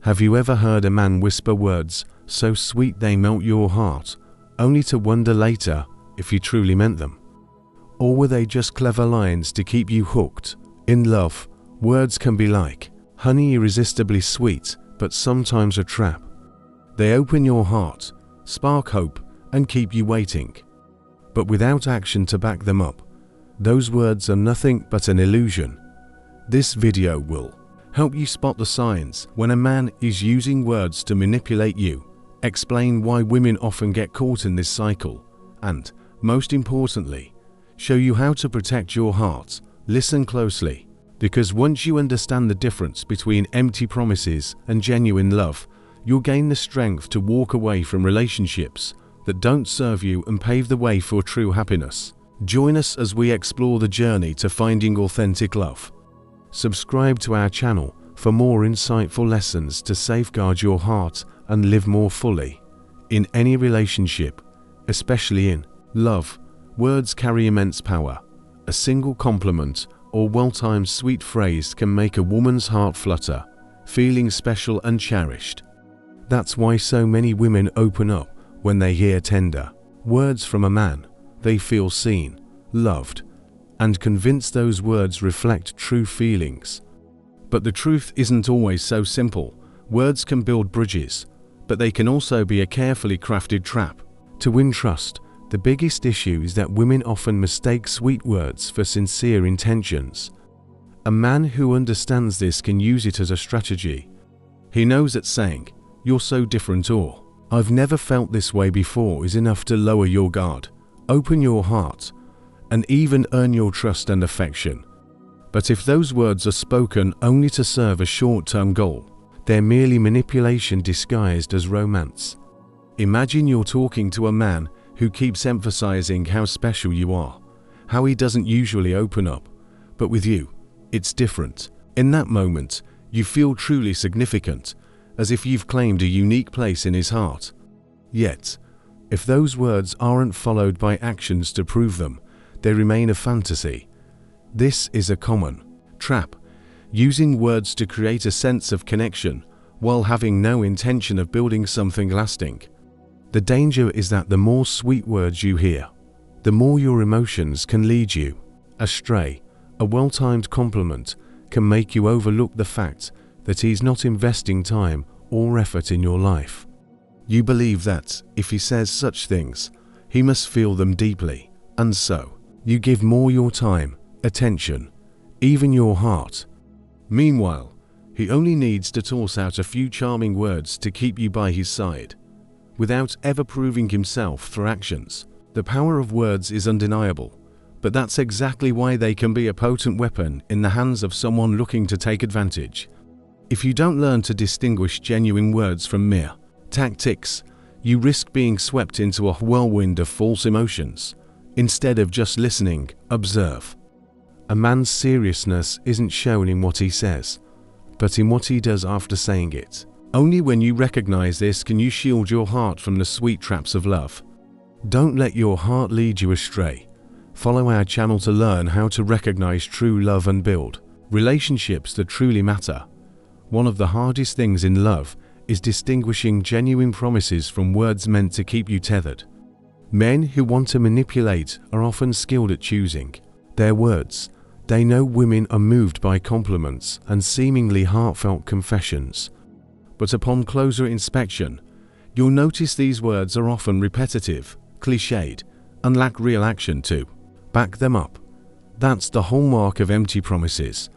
Have you ever heard a man whisper words so sweet they melt your heart, only to wonder later if he truly meant them? Or were they just clever lines to keep you hooked? In love, words can be like honey, irresistibly sweet, but sometimes a trap. They open your heart, spark hope, and keep you waiting. But without action to back them up, those words are nothing but an illusion. This video will help you spot the signs when a man is using words to manipulate you, explain why women often get caught in this cycle, and, most importantly, show you how to protect your heart. Listen closely, because once you understand the difference between empty promises and genuine love, you'll gain the strength to walk away from relationships that don't serve you and pave the way for true happiness. Join us as we explore the journey to finding authentic love. Subscribe to our channel for more insightful lessons to safeguard your heart and live more fully. In any relationship, especially in love, words carry immense power. A single compliment or well-timed sweet phrase can make a woman's heart flutter, feeling special and cherished. That's why so many women open up when they hear tender words from a man. They feel seen, loved, and convinced those words reflect true feelings. But the truth isn't always so simple. Words can build bridges, but they can also be a carefully crafted trap. To win trust, the biggest issue is that women often mistake sweet words for sincere intentions. A man who understands this can use it as a strategy. He knows that saying, "You're so different," or "I've never felt this way before," is enough to lower your guard, open your heart, and even earn your trust and affection. But if those words are spoken only to serve a short-term goal, they're merely manipulation disguised as romance. Imagine you're talking to a man who keeps emphasizing how special you are, how he doesn't usually open up, but with you, it's different. In that moment, you feel truly significant, as if you've claimed a unique place in his heart. Yet, if those words aren't followed by actions to prove them, they remain a fantasy. This is a common trap, using words to create a sense of connection while having no intention of building something lasting. The danger is that the more sweet words you hear, the more your emotions can lead you astray. A well-timed compliment can make you overlook the fact that he's not investing time or effort in your life. You believe that, if he says such things, he must feel them deeply, and so you give more your time, attention, even your heart. Meanwhile, he only needs to toss out a few charming words to keep you by his side, without ever proving himself through actions. The power of words is undeniable, but that's exactly why they can be a potent weapon in the hands of someone looking to take advantage. If you don't learn to distinguish genuine words from mere tactics, you risk being swept into a whirlwind of false emotions. Instead of just listening, observe. A man's seriousness isn't shown in what he says, but in what he does after saying it. Only when you recognize this can you shield your heart from the sweet traps of love. Don't let your heart lead you astray. Follow our channel to learn how to recognize true love and build relationships that truly matter. One of the hardest things in love is distinguishing genuine promises from words meant to keep you tethered. Men who want to manipulate are often skilled at choosing their words. They know women are moved by compliments and seemingly heartfelt confessions. But upon closer inspection, you'll notice these words are often repetitive, cliched, and lack real action to back them up. That's the hallmark of empty promises.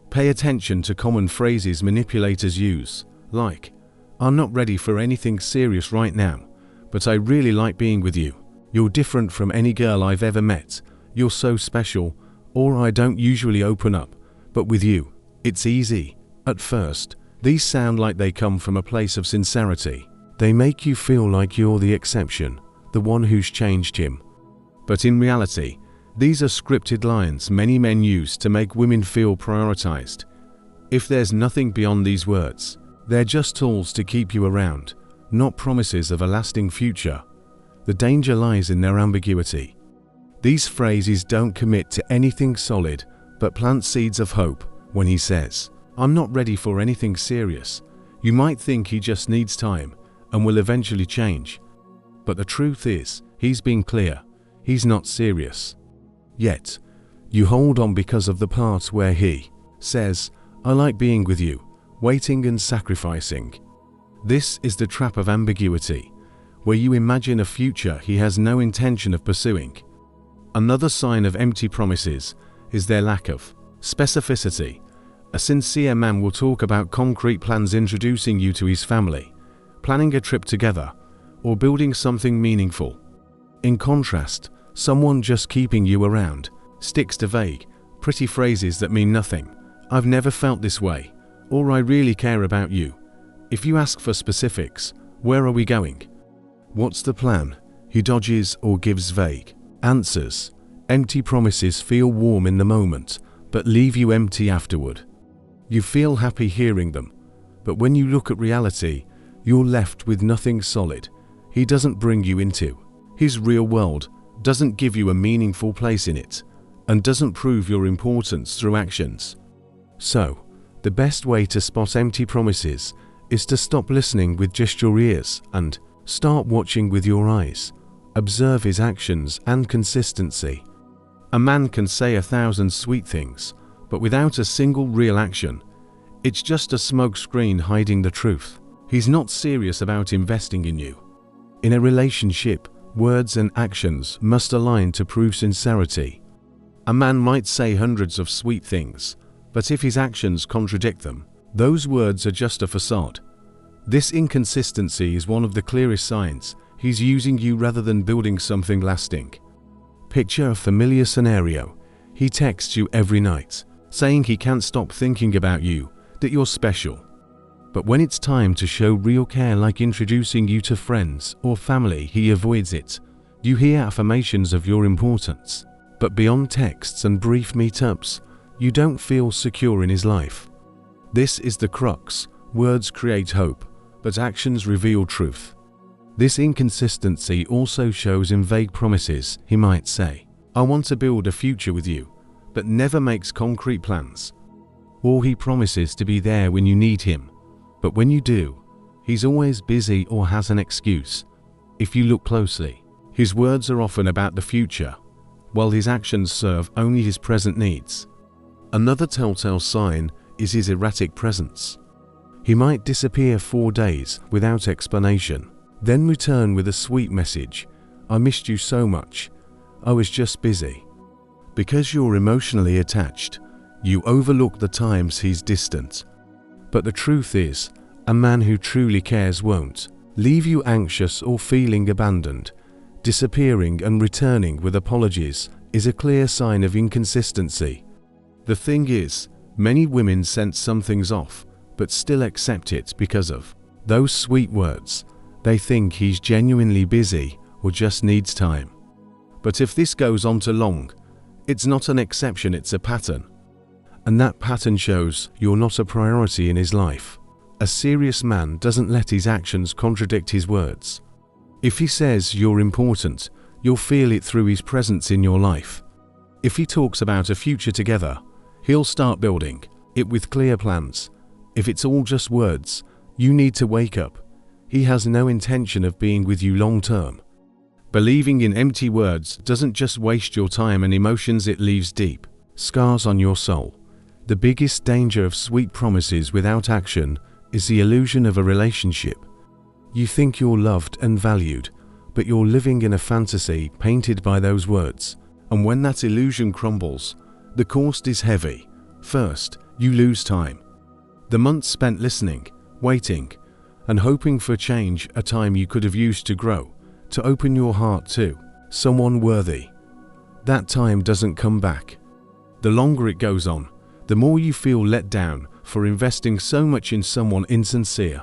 Pay attention to common phrases manipulators use, like, "I'm not ready for anything serious right now, but I really like being with you. You're different from any girl I've ever met. You're so special," or "I don't usually open up, but with you, it's easy." At first, these sound like they come from a place of sincerity. They make you feel like you're the exception, the one who's changed him. But in reality, these are scripted lines many men use to make women feel prioritized. If there's nothing beyond these words, they're just tools to keep you around, not promises of a lasting future. The danger lies in their ambiguity. These phrases don't commit to anything solid, but plant seeds of hope. When he says, "I'm not ready for anything serious," You might think he just needs time and will eventually change. But the truth is, he's being clear. He's not serious. Yet, you hold on because of the part where he says, "I like being with you, waiting and sacrificing." This is the trap of ambiguity, where you imagine a future he has no intention of pursuing. Another sign of empty promises is their lack of specificity. A sincere man will talk about concrete plans, introducing you to his family, planning a trip together, or building something meaningful. In contrast, someone just keeping you around sticks to vague, pretty phrases that mean nothing. "I've never felt this way," or "I really care about you." If you ask for specifics, "Where are we going? What's the plan?" he dodges or gives vague answers. Empty promises feel warm in the moment, but leave you empty afterward. You feel happy hearing them, but when you look at reality, you're left with nothing solid. He doesn't bring you into his real world, doesn't give you a meaningful place in it, and doesn't prove your importance through actions. So, the best way to spot empty promises is to stop listening with just your ears and start watching with your eyes. Observe his actions and consistency. A man can say 1,000 sweet things, but without a single real action, it's just a smokescreen hiding the truth. He's not serious about investing in you. In a relationship, words and actions must align to prove sincerity. A man might say hundreds of sweet things, but if his actions contradict them, those words are just a facade. This inconsistency is one of the clearest signs he's using you rather than building something lasting. Picture a familiar scenario. He texts you every night, saying he can't stop thinking about you, that you're special. But when it's time to show real care, like introducing you to friends or family, he avoids it. You hear affirmations of your importance, but beyond texts and brief meetups, you don't feel secure in his life. This is the crux. Words create hope, but actions reveal truth. This inconsistency also shows in vague promises. He might say, "I want to build a future with you," but never makes concrete plans. Or he promises to be there when you need him, but when you do, he's always busy or has an excuse. If you look closely, his words are often about the future, while his actions serve only his present needs. Another telltale sign is his erratic presence. He might disappear 4 days without explanation, then return with a sweet message. "I missed you so much. I was just busy." Because you're emotionally attached, you overlook the times he's distant. But the truth is, a man who truly cares won't leave you anxious or feeling abandoned. Disappearing and returning with apologies is a clear sign of inconsistency. The thing is, many women sense something's off, but still accept it because of those sweet words. They think he's genuinely busy or just needs time. But if this goes on too long, it's not an exception, it's a pattern. And that pattern shows you're not a priority in his life. A serious man doesn't let his actions contradict his words. If he says you're important, you'll feel it through his presence in your life. If he talks about a future together, he'll start building it with clear plans. If it's all just words, you need to wake up. He has no intention of being with you long term. Believing in empty words doesn't just waste your time and emotions, it leaves deep scars on your soul. The biggest danger of sweet promises without action is the illusion of a relationship. You think you're loved and valued, but you're living in a fantasy painted by those words. And when that illusion crumbles, the cost is heavy. First, you lose time. The months spent listening, waiting, and hoping for change, a time you could have used to grow, to open your heart to someone worthy. That time doesn't come back. The longer it goes on, the more you feel let down for investing so much in someone insincere.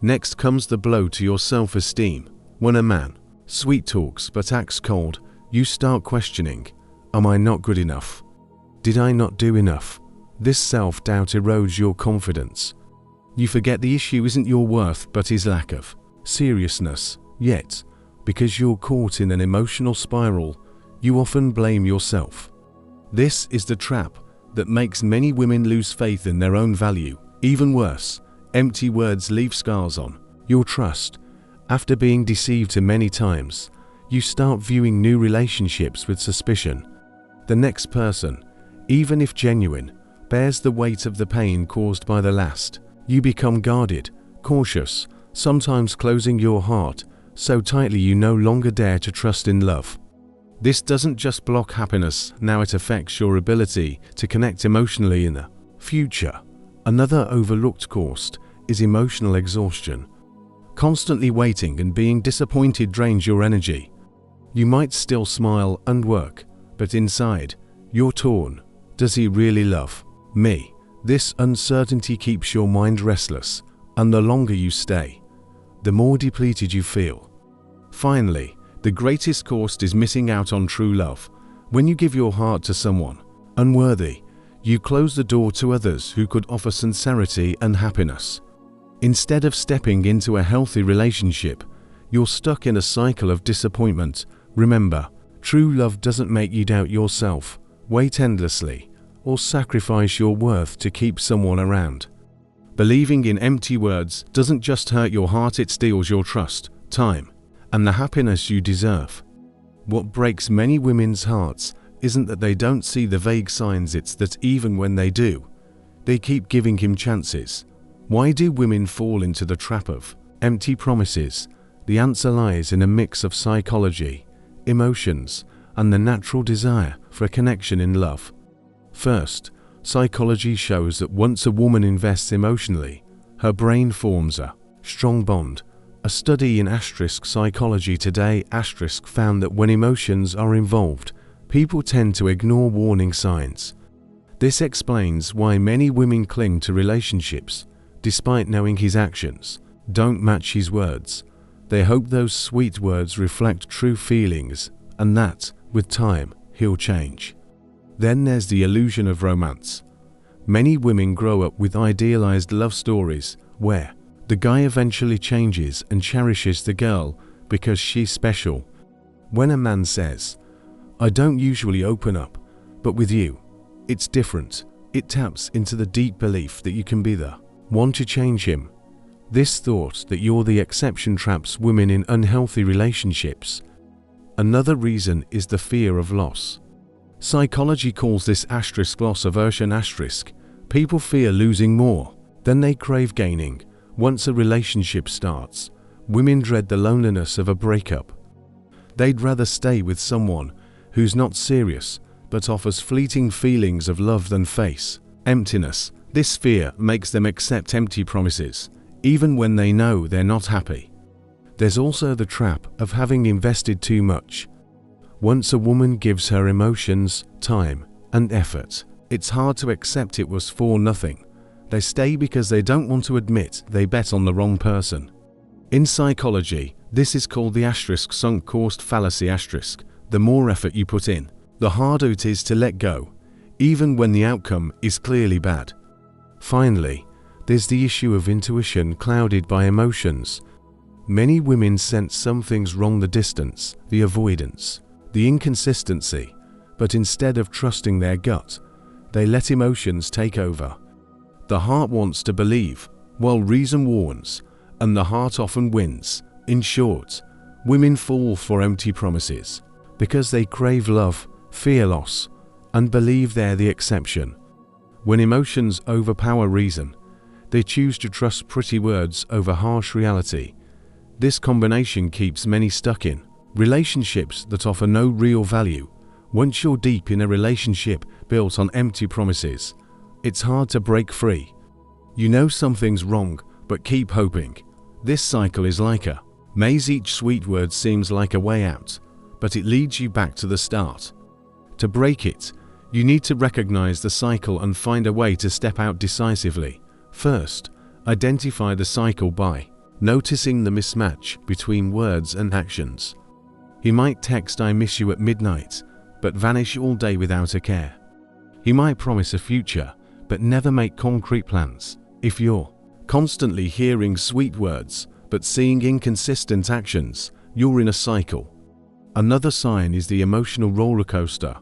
Next comes the blow to your self-esteem. When a man sweet talks but acts cold, you start questioning, am I not good enough? Did I not do enough? This self-doubt erodes your confidence. You forget the issue isn't your worth but his lack of seriousness. Yet, because you're caught in an emotional spiral, you often blame yourself. This is the trap that makes many women lose faith in their own value. Even worse, Empty words leave scars on your trust. After being deceived too many times, you start viewing new relationships with suspicion. The next person, even if genuine, bears the weight of the pain caused by the last. You become guarded, cautious, sometimes closing your heart so tightly you no longer dare to trust in love. This doesn't just block happiness, now it affects your ability to connect emotionally in the future. Another overlooked cost is emotional exhaustion. Constantly waiting and being disappointed drains your energy. You might still smile and work, but inside, you're torn. Does he really love me? This uncertainty keeps your mind restless, and the longer you stay, the more depleted you feel. Finally, the greatest cost is missing out on true love. When you give your heart to someone unworthy, you close the door to others who could offer sincerity and happiness. Instead of stepping into a healthy relationship, you're stuck in a cycle of disappointment. Remember, true love doesn't make you doubt yourself, wait endlessly, or sacrifice your worth to keep someone around. Believing in empty words doesn't just hurt your heart, it steals your trust, time, and the happiness you deserve. What breaks many women's hearts isn't that they don't see the vague signs, it's that even when they do, they keep giving him chances. Why do women fall into the trap of empty promises? The answer lies in a mix of psychology, emotions, and the natural desire for a connection in love. First, psychology shows that once a woman invests emotionally, her brain forms a strong bond. A study in psychology today found that when emotions are involved, people tend to ignore warning signs. This explains why many women cling to relationships, despite knowing his actions don't match his words. They hope those sweet words reflect true feelings, and that, with time, he'll change. Then there's the illusion of romance. Many women grow up with idealized love stories, where the guy eventually changes and cherishes the girl because she's special. When a man says, "I don't usually open up, but with you, it's different," it taps into the deep belief that you can be the one to change him. This thought that you're the exception traps women in unhealthy relationships. Another reason is the fear of loss. Psychology calls this loss aversion. People fear losing more than they crave gaining. Once a relationship starts, women dread the loneliness of a breakup. They'd rather stay with someone who's not serious but offers fleeting feelings of love than face emptiness. This fear makes them accept empty promises, even when they know they're not happy. There's also the trap of having invested too much. Once a woman gives her emotions, time, and effort, it's hard to accept it was for nothing. They stay because they don't want to admit they bet on the wrong person. In psychology, this is called the sunk cost fallacy. The more effort you put in, the harder it is to let go, even when the outcome is clearly bad. Finally, there's the issue of intuition clouded by emotions. Many women sense something's wrong, the distance, the avoidance, the inconsistency, but instead of trusting their gut, they let emotions take over. The heart wants to believe, while reason warns, and the heart often wins. In short, women fall for empty promises because they crave love, fear loss, and believe they're the exception. When emotions overpower reason, they choose to trust pretty words over harsh reality. This combination keeps many stuck in relationships that offer no real value. Once you're deep in a relationship built on empty promises, it's hard to break free. You know something's wrong, but keep hoping. This cycle is like a maze. Each sweet word seems like a way out, but it leads you back to the start. To break it, you need to recognize the cycle and find a way to step out decisively. First, identify the cycle by noticing the mismatch between words and actions. He might text "I miss you" at midnight, but vanish all day without a care. He might promise a future, but never make concrete plans. If you're constantly hearing sweet words, but seeing inconsistent actions, you're in a cycle. Another sign is the emotional roller coaster.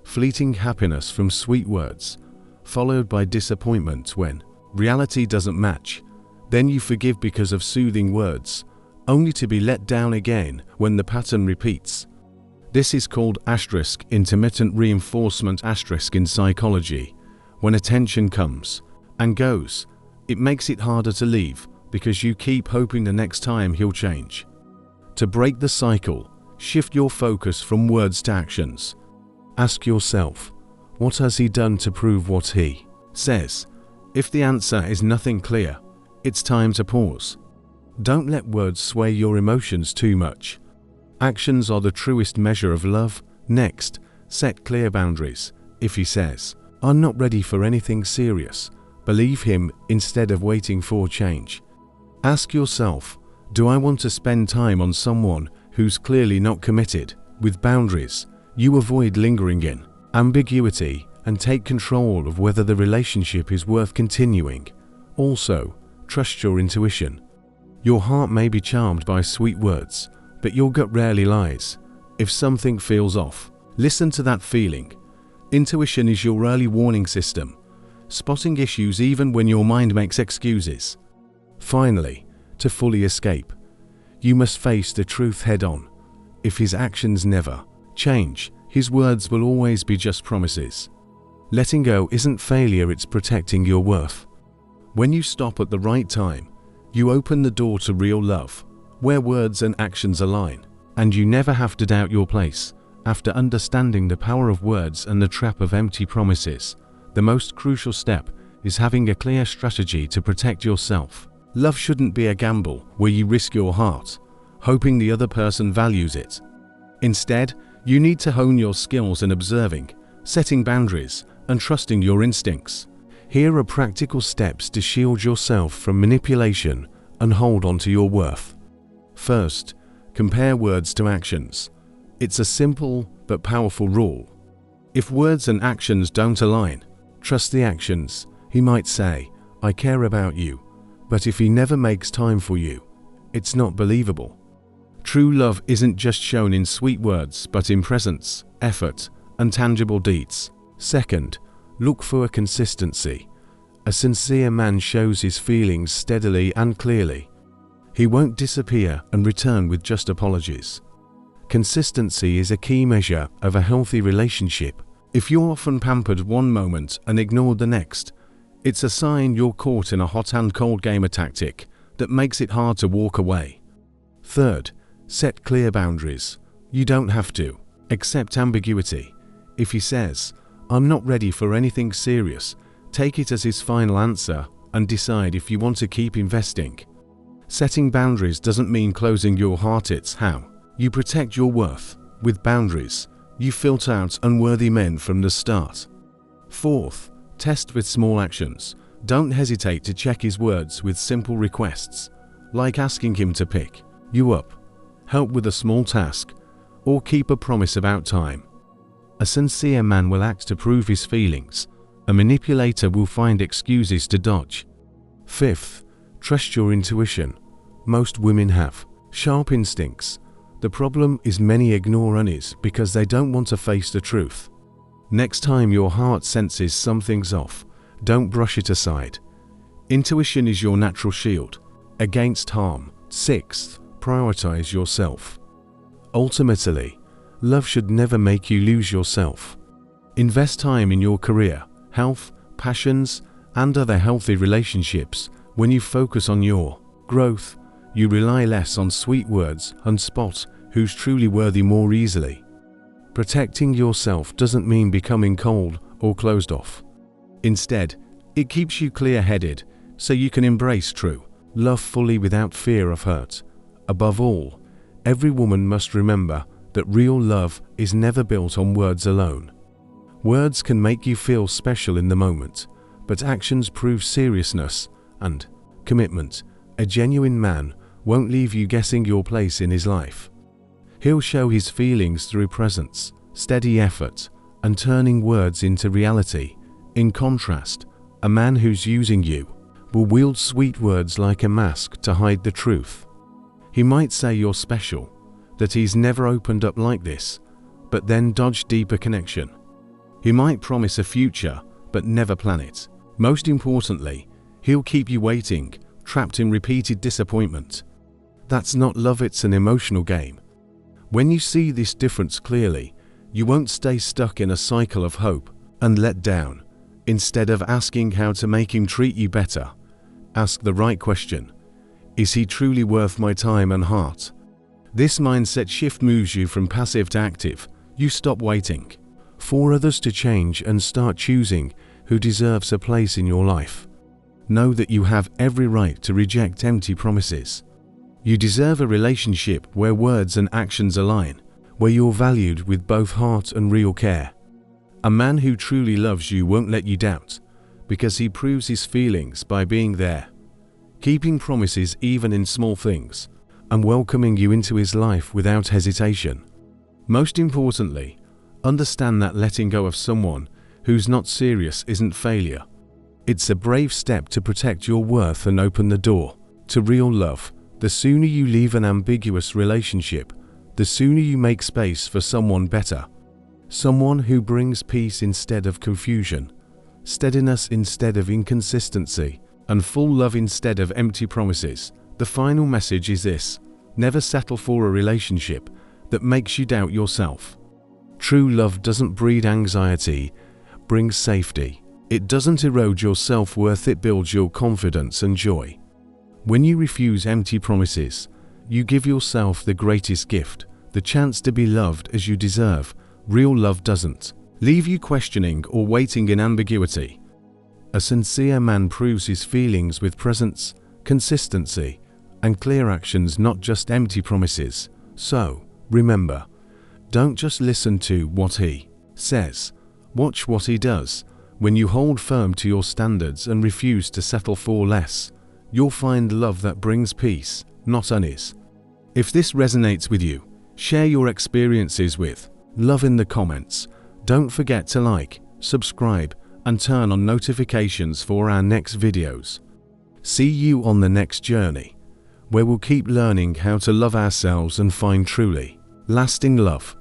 Fleeting happiness from sweet words, followed by disappointment when reality doesn't match. Then you forgive because of soothing words, only to be let down again when the pattern repeats. This is called intermittent reinforcement in psychology. When attention comes and goes, it makes it harder to leave because you keep hoping the next time he'll change. To break the cycle, shift your focus from words to actions. Ask yourself, what has he done to prove what he says? If the answer is nothing clear, it's time to pause. Don't let words sway your emotions too much. Actions are the truest measure of love. Next, set clear boundaries. If he says, "I'm not ready for anything serious," believe him instead of waiting for change. Ask yourself, do I want to spend time on someone who's clearly not committed? With boundaries, you avoid lingering in ambiguity and take control of whether the relationship is worth continuing. Also, trust your intuition. Your heart may be charmed by sweet words, but your gut rarely lies. If something feels off, listen to that feeling. Intuition is your early warning system, spotting issues even when your mind makes excuses. Finally, to fully escape, you must face the truth head-on. If his actions never change, his words will always be just promises. Letting go isn't failure, it's protecting your worth. When you stop at the right time, you open the door to real love, where words and actions align, and you never have to doubt your place. After understanding the power of words and the trap of empty promises, the most crucial step is having a clear strategy to protect yourself. Love shouldn't be a gamble where you risk your heart, hoping the other person values it. Instead, you need to hone your skills in observing, setting boundaries, and trusting your instincts. Here are practical steps to shield yourself from manipulation and hold on to your worth. First, compare words to actions. It's a simple but powerful rule. If words and actions don't align, trust the actions. He might say, "I care about you," but if he never makes time for you, it's not believable. True love isn't just shown in sweet words, but in presence, effort, and tangible deeds. Second, look for a consistency. A sincere man shows his feelings steadily and clearly. He won't disappear and return with just apologies. Consistency is a key measure of a healthy relationship. If you're often pampered one moment and ignored the next, it's a sign you're caught in a hot and cold gamer tactic that makes it hard to walk away. Third, set clear boundaries. You don't have to accept ambiguity. If he says, "I'm not ready for anything serious," take it as his final answer and decide if you want to keep investing. Setting boundaries doesn't mean closing your heart, it's how you protect your worth. With boundaries, you filter out unworthy men from the start. Fourth, test with small actions. Don't hesitate to check his words with simple requests, like asking him to pick you up, help with a small task, or keep a promise about time. A sincere man will act to prove his feelings. A manipulator will find excuses to dodge. Fifth, trust your intuition. Most women have sharp instincts. The problem is many ignore unease because they don't want to face the truth. Next time your heart senses something's off, don't brush it aside. Intuition is your natural shield against harm. Sixth, prioritize yourself. Ultimately, love should never make you lose yourself. Invest time in your career, health, passions, and other healthy relationships. When you focus on your growth, you rely less on sweet words and spot who's truly worthy more easily. Protecting yourself doesn't mean becoming cold or closed off. Instead, it keeps you clear-headed so you can embrace true love fully without fear of hurt. Above all, every woman must remember that real love is never built on words alone. Words can make you feel special in the moment, but actions prove seriousness and commitment. A genuine man won't leave you guessing your place in his life. He'll show his feelings through presence, steady effort, and turning words into reality. In contrast, a man who's using you will wield sweet words like a mask to hide the truth. He might say you're special, that he's never opened up like this, but then dodge deeper connection. He might promise a future, but never plan it. Most importantly, he'll keep you waiting, trapped in repeated disappointment. That's not love, it's an emotional game. When you see this difference clearly, you won't stay stuck in a cycle of hope and let down. Instead of asking how to make him treat you better, ask the right question. Is he truly worth my time and heart? This mindset shift moves you from passive to active. You stop waiting for others to change and start choosing who deserves a place in your life. Know that you have every right to reject empty promises. You deserve a relationship where words and actions align, where you're valued with both heart and real care. A man who truly loves you won't let you doubt, because he proves his feelings by being there, keeping promises even in small things, and welcoming you into his life without hesitation. Most importantly, understand that letting go of someone who's not serious isn't failure. It's a brave step to protect your worth and open the door to real love. The sooner you leave an ambiguous relationship, the sooner you make space for someone better. Someone who brings peace instead of confusion, steadiness instead of inconsistency, and full love instead of empty promises. The final message is this: never settle for a relationship that makes you doubt yourself. True love doesn't breed anxiety, it brings safety. It doesn't erode your self-worth, it builds your confidence and joy. When you refuse empty promises, you give yourself the greatest gift, the chance to be loved as you deserve. Real love doesn't leave you questioning or waiting in ambiguity. A sincere man proves his feelings with presence, consistency, and clear actions, not just empty promises. So, remember, don't just listen to what he says, watch what he does. When you hold firm to your standards and refuse to settle for less, you'll find love that brings peace, not unease. If this resonates with you, share your experiences with love in the comments. Don't forget to like, subscribe, and turn on notifications for our next videos. See you on the next journey, where we'll keep learning how to love ourselves and find truly lasting love.